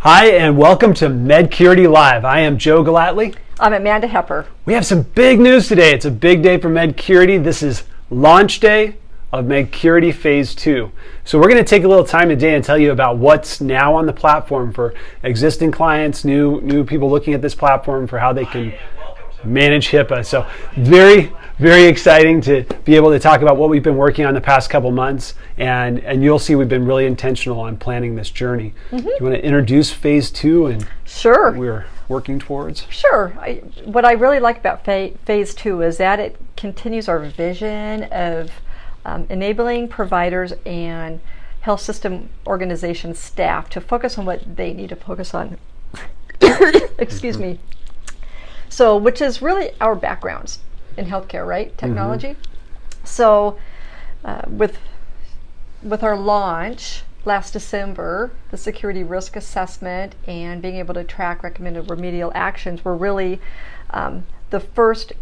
Hi, and welcome to Medcurity Live. I am Joe Gellatly. I'm Amanda Hepper. We have some big news today. It's a big day for Medcurity. This is launch day of Medcurity Phase 2. So we're going to take a little time today and tell you about what's now on the platform for existing clients, new people looking at this platform for how they can manage HIPAA. So very exciting to be able to talk about what we've been working on the past couple months, and you'll see we've been really intentional on planning this journey. Do you want to introduce Phase 2 and Sure. what we're working towards? Sure. What I really like about Phase 2 is that it continues our vision of enabling providers and health system organization staff to focus on what they need to focus on. Excuse me. So, which is really our backgrounds in healthcare, right? Technology. So, with our launch last December, the security risk assessment and being able to track recommended remedial actions were really the first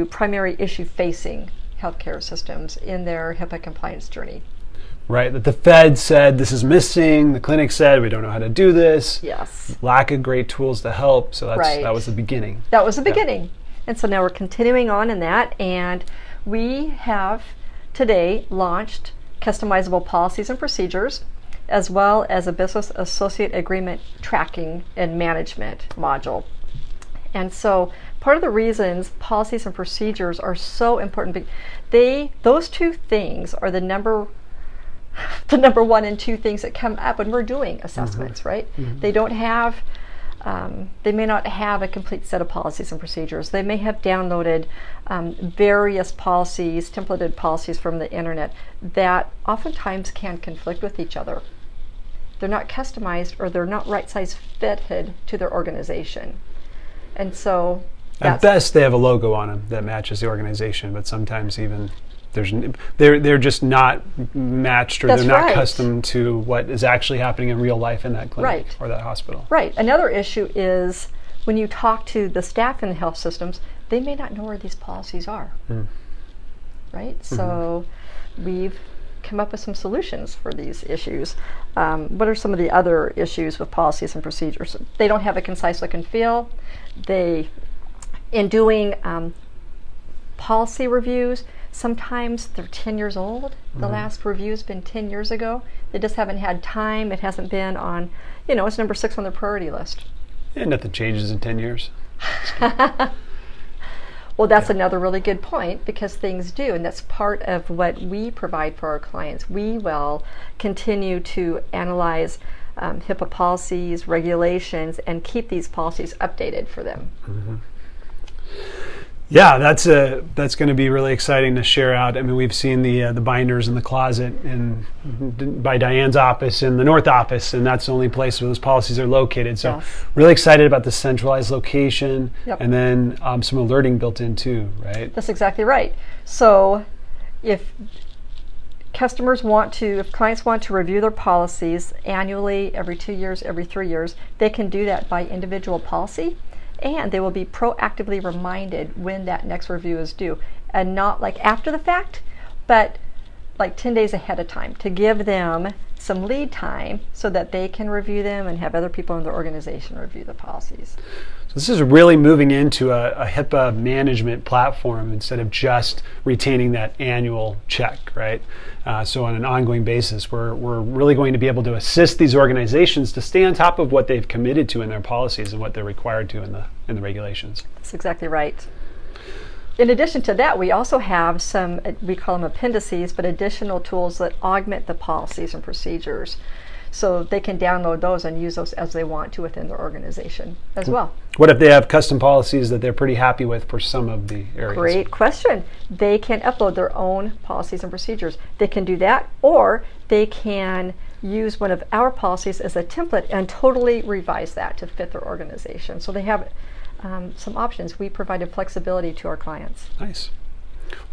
primary issue facing healthcare systems in their HIPAA compliance journey. Right, that the Fed said this is missing, the clinic said we don't know how to do this. Yes. Lack of great tools to help, so Right. that was the beginning. That was the beginning. And so now we're continuing on in that, and we have today launched customizable policies and procedures, as well as a business associate agreement tracking and management module. And so part of the reasons policies and procedures are so important, those two things are the number one and two things that come up when we're doing assessments, right? They don't have, they may not have a complete set of policies and procedures. They may have downloaded various policies, templated policies from the internet that oftentimes can conflict with each other. They're not customized, or they're not right size fitted to their organization. And so at best they have a logo on them that matches the organization, but sometimes even they're just not matched, or That's they're not right. custom to what is actually happening in real life in that clinic Right. or that hospital. Right. Another issue is when you talk to the staff in the health systems, they may not know where these policies are. Right? So we've come up with some solutions for these issues. What are some of the other issues with policies and procedures? They don't have a concise look and feel. In doing policy reviews, sometimes they're 10 years old. The last review's been 10 years ago. They just haven't had time. It hasn't been on, it's number 6 on their priority list. And nothing changes in 10 years. Well, that's another really good point, because things do, and that's part of what we provide for our clients. We will continue to analyze HIPAA policies, regulations, and keep these policies updated for them. Yeah, that's going to be really exciting to share out. I mean, we've seen the binders in the closet by Diane's office in the North office, and that's the only place where those policies are located. So really excited about the centralized location, and then some alerting built in too, right? That's exactly right. So if clients want to review their policies annually, every 2 years, every 3 years, they can do that by individual policy. And they will be proactively reminded when that next review is due. And not like after the fact, but like 10 days ahead of time, to give them some lead time so that they can review them and have other people in their organization review the policies. So this is really moving into a HIPAA management platform instead of just retaining that annual check, right? So on an ongoing basis, we're really going to be able to assist these organizations to stay on top of what they've committed to in their policies and what they're required to in the regulations. That's exactly right. In addition to that, we also have some, we call them appendices, but additional tools that augment the policies and procedures. So they can download those and use those as they want to within their organization as well. What if they have custom policies that they're pretty happy with for some of the areas? Great question. They can upload their own policies and procedures. They can do that, or they can use one of our policies as a template and totally revise that to fit their organization. So they have some options. We provided flexibility to our clients. Nice.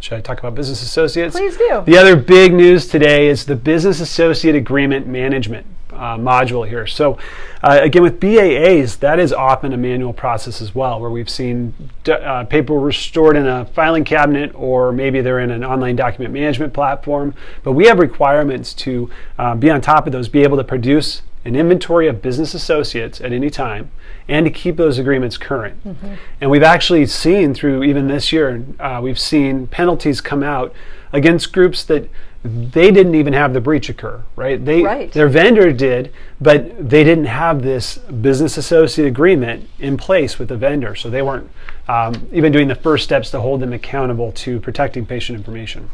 Should I talk about business associates? Please do. The other big news today is the business associate agreement management module here. So again, with BAAs, that is often a manual process as well, where we've seen paper stored in a filing cabinet, or maybe they're in an online document management platform. But we have requirements to be on top of those, be able to produce an inventory of business associates at any time and to keep those agreements current. And we've actually seen through even this year, we've seen penalties come out against groups that they didn't even have the breach occur, right? Their vendor did, but they didn't have this business associate agreement in place with the vendor, so they weren't even doing the first steps to hold them accountable to protecting patient information.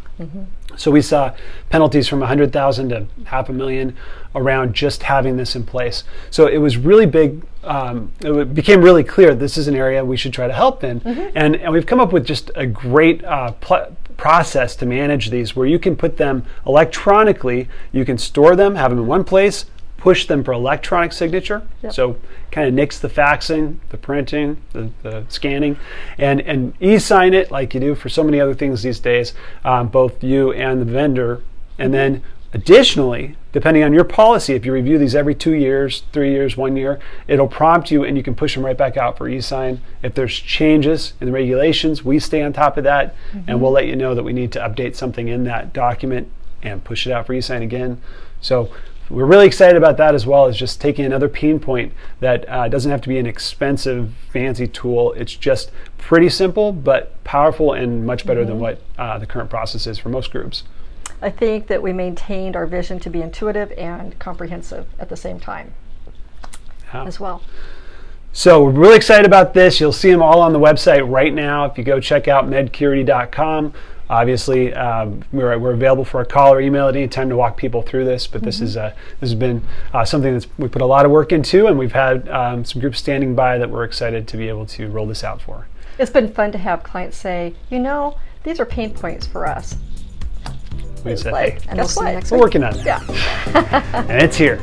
So we saw penalties from $100,000 to $500,000 around just having this in place. So it was really big. It became really clear this is an area we should try to help in, and we've come up with just a great process to manage these, where you can put them electronically. You can store them, have them in one place, push them for electronic signature. So kind of nix the faxing, the printing, the scanning, and e-sign it like you do for so many other things these days, both you and the vendor. And then additionally, depending on your policy, if you review these every 2 years, 3 years, 1 year, it'll prompt you and you can push them right back out for e-sign. If there's changes in the regulations, we stay on top of that, and we'll let you know that we need to update something in that document and push it out for e-sign again. So we're really excited about that, as well as just taking another pain point that doesn't have to be an expensive, fancy tool. It's just pretty simple, but powerful and much better than what the current process is for most groups. I think that we maintained our vision to be intuitive and comprehensive at the same time as well. So we're really excited about this. You'll see them all on the website right now. If you go check out medcurity.com, obviously we're available for a call or email at any time to walk people through this. But this has been something that we put a lot of work into, and we've had some groups standing by that we're excited to be able to roll this out for. It's been fun to have clients say, these are pain points for us. We said, hey, and we'll see you next we're week. working on it. And it's here.